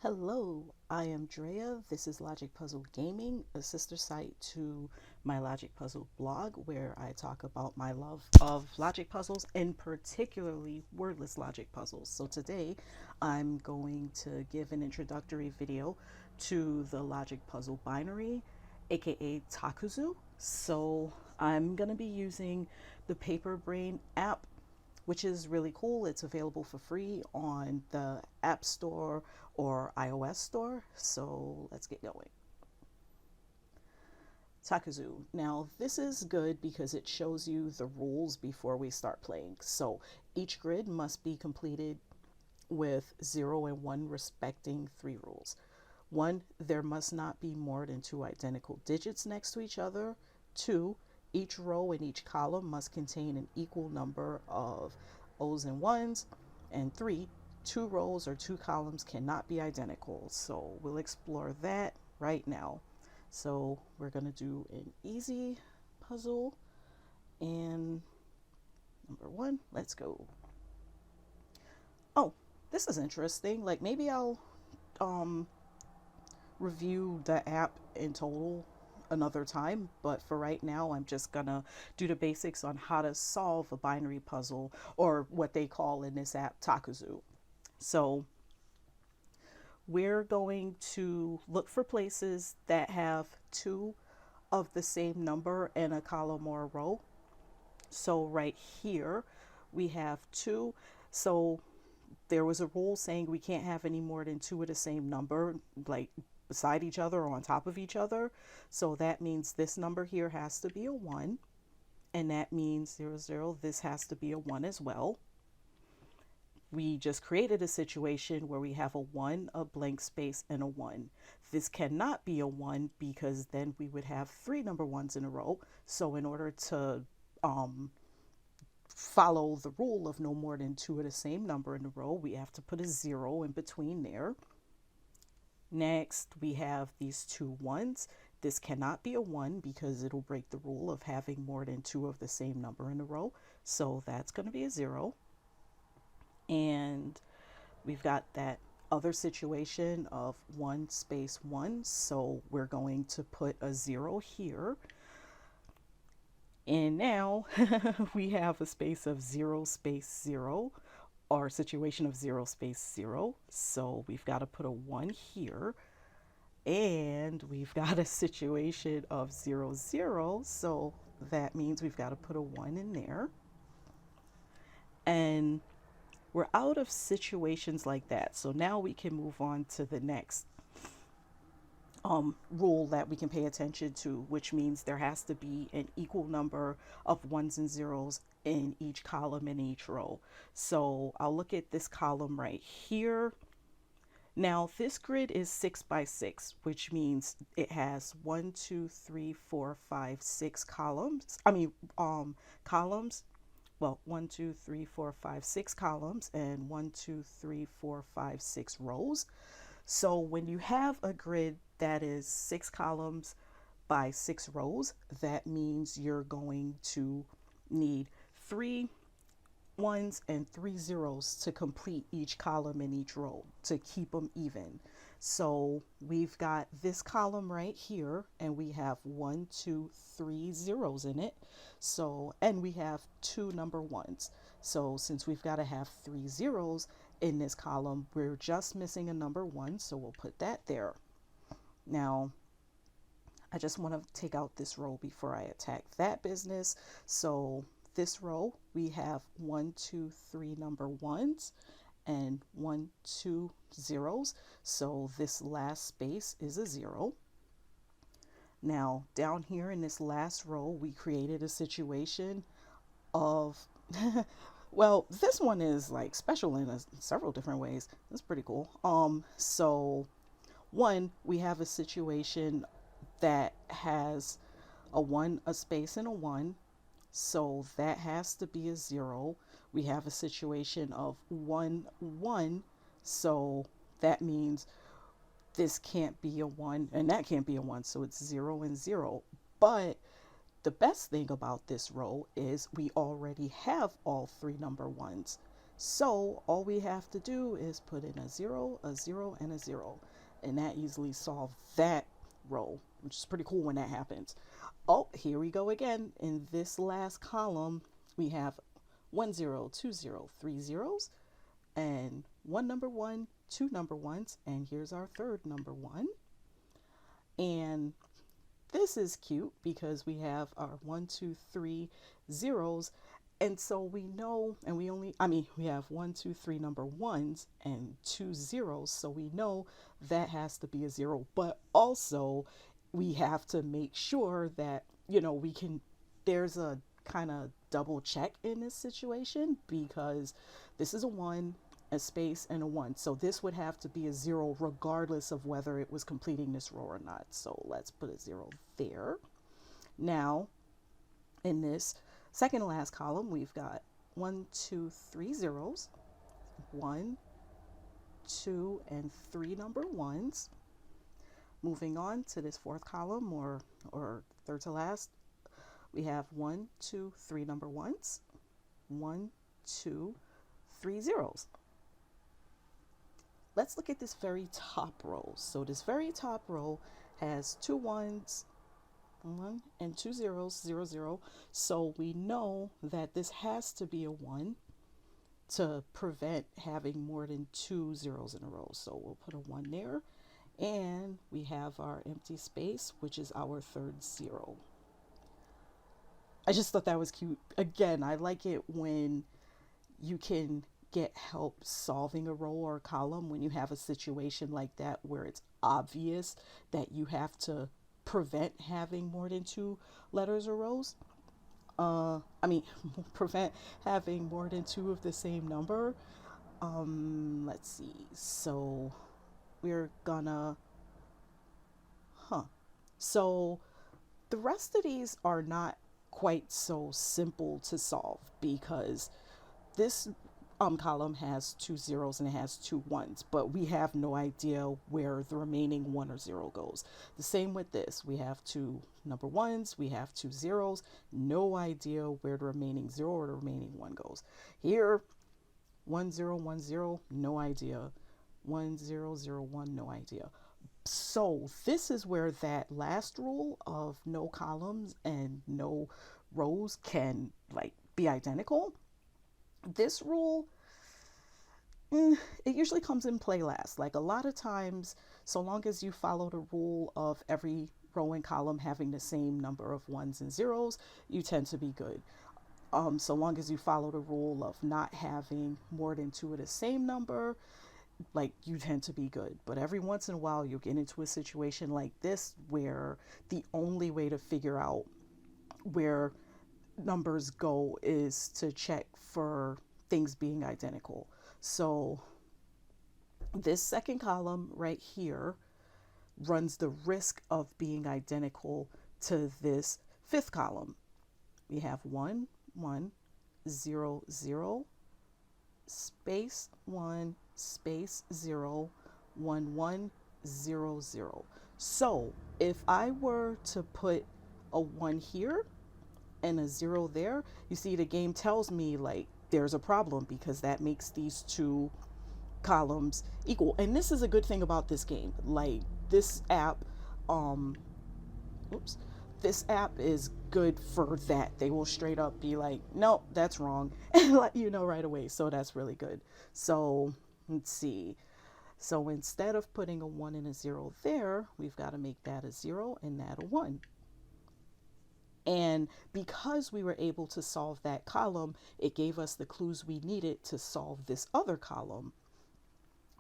Hello, I am Drea. This is Logic Puzzle Gaming, a sister site to my Logic Puzzle blog where I talk about my love of logic puzzles and particularly wordless logic puzzles. So today I'm going to give an introductory video to the logic puzzle binary, aka Takuzu. So I'm going to be using the Paper Brain app, which is really cool. It's available for free on the App Store or iOS store. So let's get going. Takuzu. Now, this is good because it shows you the rules before we start playing. So each grid must be completed with 0 and 1 respecting 3 rules. 1, there must not be more than 2 identical digits next to each other. 2, each row in each column must contain an equal number of O's and 1's. And 3, 2 rows or 2 columns cannot be identical. So we'll explore that right now. So we're going to do an easy puzzle. And number 1, let's go. Oh, this is interesting. Like maybe I'll review the app in total another time, but for right now I'm just gonna do the basics on how to solve a binary puzzle, or what they call in this app Takuzu. So we're going to look for places that have 2 of the same number in a column or a row. So right here we have 2. So there was a rule saying we can't have any more than 2 of the same number, like beside each other or on top of each other. So that means this number here has to be a 1, and that means 0, 0, this has to be a 1 as well. We just created a situation where we have a 1, a blank space, and a 1. This cannot be a 1 because then we would have 3 number 1s in a row. So in order to follow the rule of no more than 2 of the same number in a row, we have to put a 0 in between there. Next, we have these 2 1s. This cannot be a 1 because it'll break the rule of having more than 2 of the same number in a row. So that's going to be a 0. And we've got that other situation of 1 space 1. So we're going to put a 0 here. And now we have a space of 0 space 0, or situation of 0 space 0. So we've got to put a 1 here. And we've got a situation of 0, 0. So that means we've got to put a 1 in there. And we're out of situations like that. So now we can move on to the next rule that we can pay attention to, which means there has to be an equal number of 1s and 0s in each column in each row. So I'll look at this column right here. Now this grid is 6 by 6, which means it has 1, 2, 3, 4, 5, 6 columns. Columns. Well, 1, 2, 3, 4, 5, 6 columns, and 1, 2, 3, 4, 5, 6 rows. So when you have a grid that is 6 columns by 6 rows, that means you're going to need 3 1s and 3 zeros to complete each column in each row to keep them even. So we've got this column right here, and we have 1, 2, 3 zeros in it. So, and we have 2 number 1s. So since we've got to have 3 zeros in this column, we're just missing a number 1. So we'll put that there. Now, I just want to take out this row before I attack that business. So this row, we have 1, 2, 3 number 1s and 1, 2 zeros. So this last space is a 0. Now down here in this last row, we created a situation of well, this one is like special in several different ways. It's pretty cool. So 1, we have a situation that has a 1, a space, and a 1. So that has to be a 0. We have a situation of 1, 1. So that means this can't be a 1 and that can't be a 1. So it's 0 and 0. But the best thing about this row is we already have all 3 number 1s. So all we have to do is put in a 0, a 0, and a 0. And that easily solved that row, which is pretty cool when that happens. Oh, here we go again. In this last column, we have 1 0, 2 0, 3 zeros, and one number 1, two number 1s, and here's our third number 1. And this is cute because we have our 1, 2, 3 zeros. And so we know, and we have 1, 2, 3 number 1s and 2 zeros. So we know that has to be a 0. But also, we have to make sure that, there's a kind of double check in this situation because this is a 1, a space, and a 1. So this would have to be a 0 regardless of whether it was completing this row or not. So let's put a 0 there. Now, in this second last column, we've got 1, 2, 3 zeros, 1, 2, and 3 number 1s. Moving on to this fourth column, or third to last, we have 1, 2, 3 number 1s, 1, 2, 3 zeros. Let's look at this very top row. So this very top row has 2 1s, 1 and 2 zeros, 0, 0. So we know that this has to be a 1 to prevent having more than 2 zeros in a row. So we'll put a 1 there. And we have our empty space, which is our third 0. I just thought that was cute. Again, I like it when you can get help solving a row or a column when you have a situation like that where it's obvious that you have to prevent having more than 2 letters or rows. Prevent having more than 2 of the same number. Let's see. So we're gonna, so the rest of these are not quite so simple to solve because this column has 2 zeros and it has 2 1s, but we have no idea where the remaining 1 or 0 goes. The same with this. We have 2 number 1s, we have 2 zeros, no idea where the remaining 0 or the remaining 1 goes. Here, 1 0 1 0, no idea. 1 0 0 1, no idea. So this is where that last rule of no columns and no rows can be identical. This rule, it usually comes in play last. Like a lot of times, so long as you follow the rule of every row and column having the same number of 1s and 0s, you tend to be good. So long as you follow the rule of not having more than 2 of the same number, you tend to be good. But every once in a while you'll get into a situation like this where the only way to figure out where numbers go is to check for things being identical. So this second column right here runs the risk of being identical to this fifth column. We have 1 1 0 0 space 1 space 0 1 1 0 0. So if I were to put a 1 here and a 0 there, you see the game tells me there's a problem because that makes these two columns equal. And this is a good thing about this game. This app, this app is good for that. They will straight up be like, no, that's wrong, and let you know right away. So that's really good. So let's see. So instead of putting a 1 and a 0 there, we've got to make that a 0 and that a 1. And because we were able to solve that column, it gave us the clues we needed to solve this other column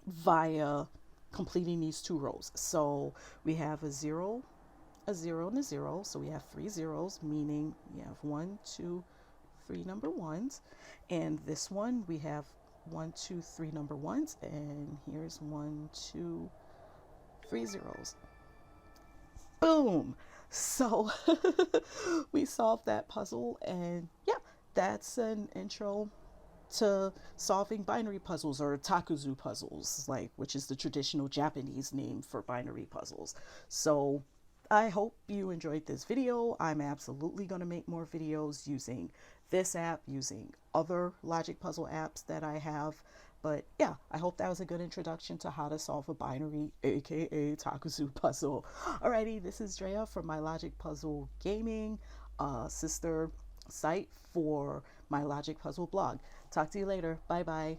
via completing these two rows. So we have a 0, a 0, and a 0. So we have 3 zeros, meaning we have 1, 2, 3 number 1s. And this one, we have 1, 2, 3 number 1s. And here's 1, 2, 3 zeros. Boom! So we solved that puzzle, and yeah, that's an intro to solving binary puzzles, or Takuzu puzzles, which is the traditional Japanese name for binary puzzles. So I hope you enjoyed this video. I'm absolutely going to make more videos using this app, using other logic puzzle apps that I have. But yeah, I hope that was a good introduction to how to solve a binary, aka Takuzu puzzle. Alrighty, this is Drea from my Logic Puzzle Gaming sister site for my Logic Puzzle blog. Talk to you later. Bye bye.